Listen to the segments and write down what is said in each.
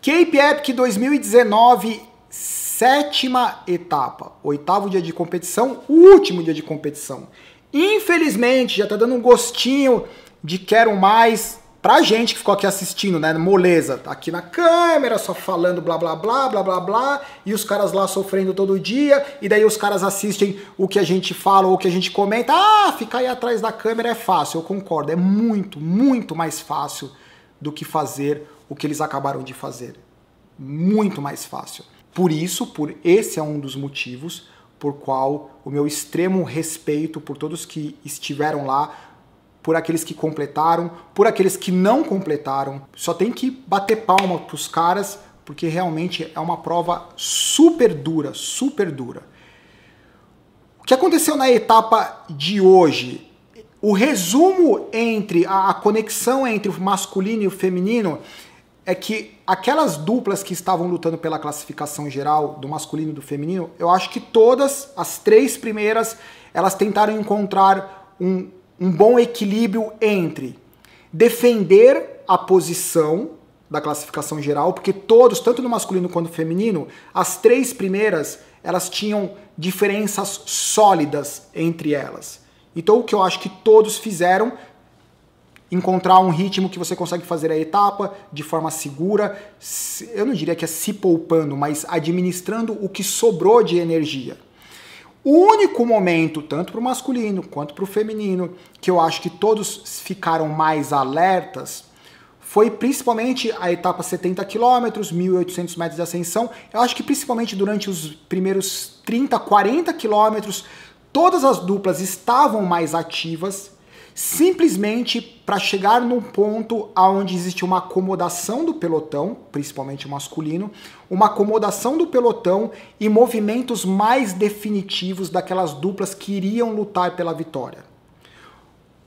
Cape Epic 2019, sétima etapa, oitavo dia de competição, último dia de competição. Infelizmente, já tá dando um gostinho de quero mais pra gente que ficou aqui assistindo, né? Moleza, tá aqui na câmera, só falando blá blá blá, blá blá blá, e os caras lá sofrendo todo dia, e daí os caras assistem o que a gente fala ou o que a gente comenta. Ah, ficar aí atrás da câmera é fácil, eu concordo, é muito, muito mais fácil do que fazer o que eles acabaram de fazer. Muito mais fácil. Por isso, esse é um dos motivos por qual o meu extremo respeito por todos que estiveram lá, por aqueles que completaram, por aqueles que não completaram. Só tem que bater palma pros caras, porque realmente é uma prova super dura, super dura. O que aconteceu na etapa de hoje? O resumo entre a conexão entre o masculino e o feminino é que aquelas duplas que estavam lutando pela classificação geral do masculino e do feminino, eu acho que todas, as três primeiras, elas tentaram encontrar um bom equilíbrio entre defender a posição da classificação geral, porque todos, tanto no masculino quanto no feminino, as três primeiras, elas tinham diferenças sólidas entre elas. Então o que eu acho que todos fizeram, encontrar um ritmo que você consegue fazer a etapa de forma segura, eu não diria que é se poupando, mas administrando o que sobrou de energia. O único momento, tanto para o masculino quanto para o feminino, que eu acho que todos ficaram mais alertas, foi principalmente a etapa 70 km, 1.800 metros de ascensão. Eu acho que principalmente durante os primeiros 30, 40 quilômetros, todas as duplas estavam mais ativas, simplesmente para chegar num ponto onde existe uma acomodação do pelotão, principalmente o masculino, uma acomodação do pelotão e movimentos mais definitivos daquelas duplas que iriam lutar pela vitória.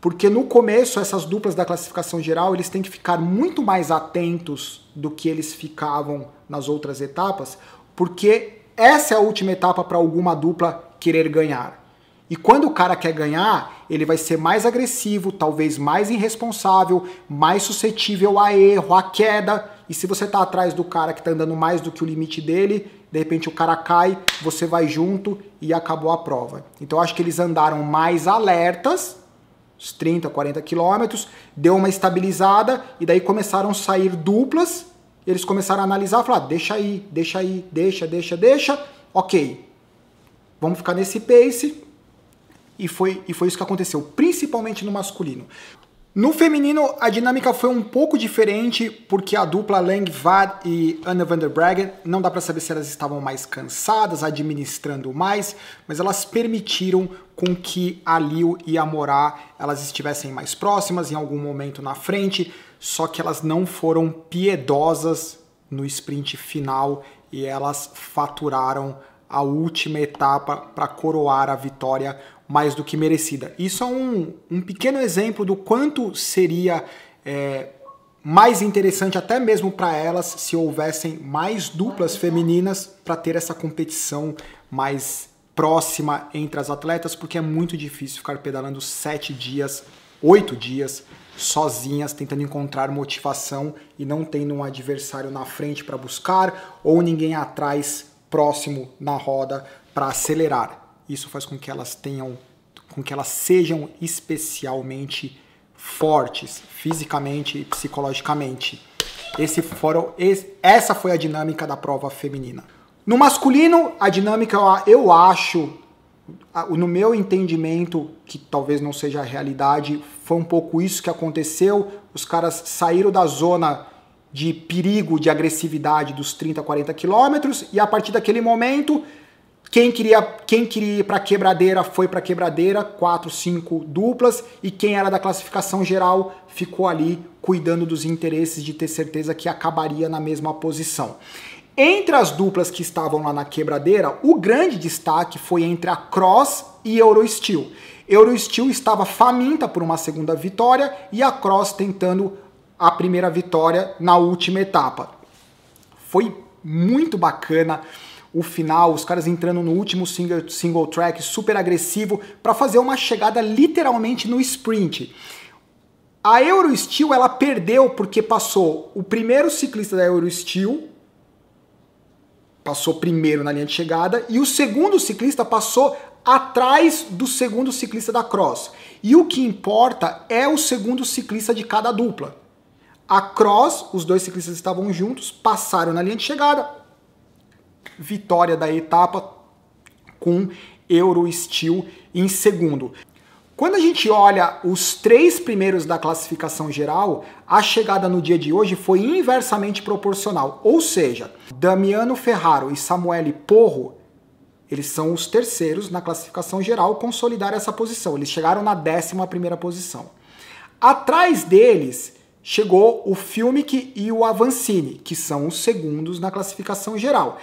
Porque no começo, essas duplas da classificação geral, eles têm que ficar muito mais atentos do que eles ficavam nas outras etapas, porque essa é a última etapa para alguma dupla querer ganhar. E quando o cara quer ganhar, ele vai ser mais agressivo, talvez mais irresponsável, mais suscetível a erro, a queda. E se você tá atrás do cara que tá andando mais do que o limite dele, de repente o cara cai, você vai junto e acabou a prova. Então eu acho que eles andaram mais alertas, uns 30, 40 quilômetros, deu uma estabilizada e daí começaram a sair duplas. Eles começaram a analisar, falar, deixa aí, deixa, ok, vamos ficar nesse pace. E foi isso que aconteceu, principalmente no masculino. No feminino, a dinâmica foi um pouco diferente, porque a dupla Lang Vad e Anna van der Breggen, não dá para saber se elas estavam mais cansadas, administrando mais, mas elas permitiram com que a Liu e a Morá elas estivessem mais próximas, em algum momento na frente, só que elas não foram piedosas no sprint final e elas faturaram a última etapa para coroar a vitória mais do que merecida. Isso é um pequeno exemplo do quanto seria mais interessante até mesmo para elas se houvessem mais duplas femininas para ter essa competição mais próxima entre as atletas, porque é muito difícil ficar pedalando 7 dias, 8 dias sozinhas, tentando encontrar motivação e não tendo um adversário na frente para buscar ou ninguém atrás próximo na roda para acelerar. Isso faz com que elas sejam especialmente fortes, fisicamente e psicologicamente. Essa foi a dinâmica da prova feminina. No masculino, a dinâmica, eu acho, no meu entendimento, que talvez não seja a realidade, foi um pouco isso que aconteceu. Os caras saíram da zona de perigo, de agressividade dos 30, 40 quilômetros, e a partir daquele momento, quem queria ir para quebradeira foi para quebradeira, 4, 5 duplas, e quem era da classificação geral ficou ali cuidando dos interesses de ter certeza que acabaria na mesma posição. Entre as duplas que estavam lá na quebradeira, o grande destaque foi entre a Cross e Eurosteel. Eurosteel estava faminta por uma segunda vitória e a Cross tentando a primeira vitória na última etapa. Foi muito bacana o final, os caras entrando no último single track super agressivo para fazer uma chegada literalmente no sprint. A Eurosteel, ela perdeu porque passou o primeiro ciclista da Eurosteel, passou primeiro na linha de chegada, e o segundo ciclista passou atrás do segundo ciclista da Cross. E o que importa é o segundo ciclista de cada dupla. A Cross, os dois ciclistas estavam juntos, passaram na linha de chegada. Vitória da etapa com Eurosteel em segundo. Quando a gente olha os 3 primeiros da classificação geral, a chegada no dia de hoje foi inversamente proporcional. Ou seja, Damiano Ferraro e Samuele Porro, eles são os terceiros na classificação geral, consolidaram essa posição. Eles chegaram na 11ª posição. Atrás deles chegou o Fiumicq e o Avancini, que são os segundos na classificação geral,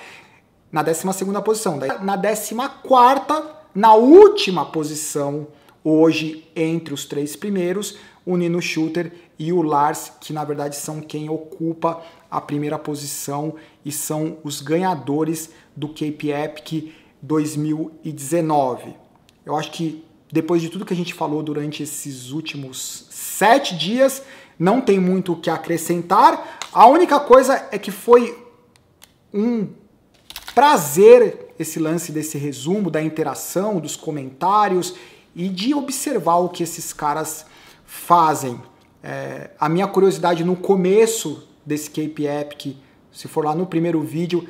na 12ª posição. Na 14ª, na última posição, hoje, entre os 3 primeiros, o Nino Schurter e o Lars, que na verdade são quem ocupa a primeira posição e são os ganhadores do Cape Epic 2019. Eu acho que depois de tudo que a gente falou durante esses últimos 7 dias, não tem muito o que acrescentar. A única coisa é que foi um prazer esse lance desse resumo, da interação, dos comentários e de observar o que esses caras fazem. A minha curiosidade no começo desse Cape Epic, se for lá no primeiro vídeo,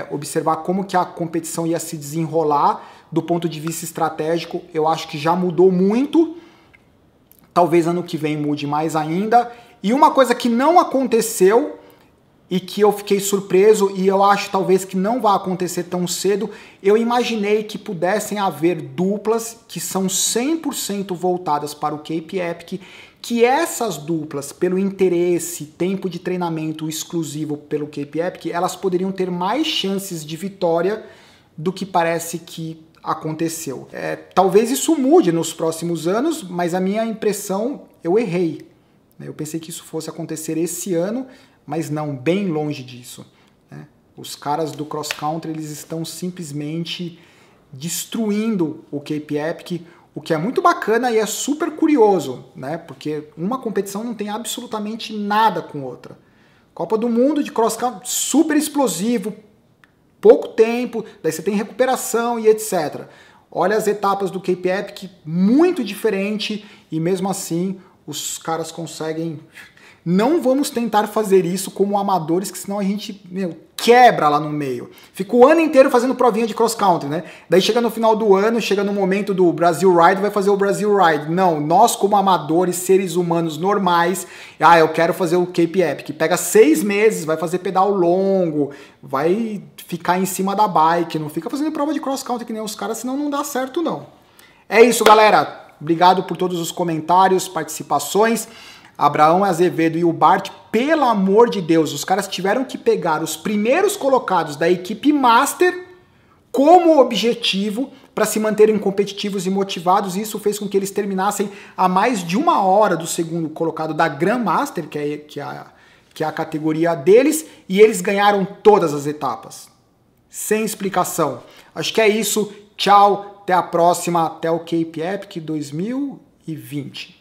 observar como que a competição ia se desenrolar do ponto de vista estratégico. Eu acho que já mudou muito, talvez ano que vem mude mais ainda. E uma coisa que não aconteceu e que eu fiquei surpreso, e eu acho talvez que não vai acontecer tão cedo, eu imaginei que pudessem haver duplas que são 100% voltadas para o Cape Epic, que essas duplas, pelo interesse, tempo de treinamento exclusivo pelo Cape Epic, elas poderiam ter mais chances de vitória do que parece que aconteceu. Talvez isso mude nos próximos anos, mas a minha impressão, eu errei. Eu pensei que isso fosse acontecer esse ano, mas não, bem longe disso. Os caras do cross country, eles estão simplesmente destruindo o Cape Epic, o que é muito bacana e é super curioso, né? Porque uma competição não tem absolutamente nada com outra. Copa do Mundo de cross country, super explosivo, pouco tempo, daí você tem recuperação e etc. Olha as etapas do Cape Epic, muito diferente, e mesmo assim os caras conseguem. Não vamos tentar fazer isso como amadores, que senão a gente, quebra lá no meio. Fica o ano inteiro fazendo provinha de cross country, né? Daí chega no final do ano, chega no momento do Brasil Ride, vai fazer o Brasil Ride. Não, nós como amadores, seres humanos normais, eu quero fazer o Cape Epic. Pega 6 meses, vai fazer pedal longo, vai ficar em cima da bike, não fica fazendo prova de cross country que nem os caras, senão não dá certo não. É isso, galera. Obrigado por todos os comentários, participações. Abraão Azevedo e o Bart, pelo amor de Deus, os caras tiveram que pegar os primeiros colocados da equipe Master como objetivo para se manterem competitivos e motivados, e isso fez com que eles terminassem a mais de 1 hora do segundo colocado da Grandmaster, que é a categoria deles, e eles ganharam todas as etapas. Sem explicação. Acho que é isso. Tchau, até a próxima, até o Cape Epic 2020.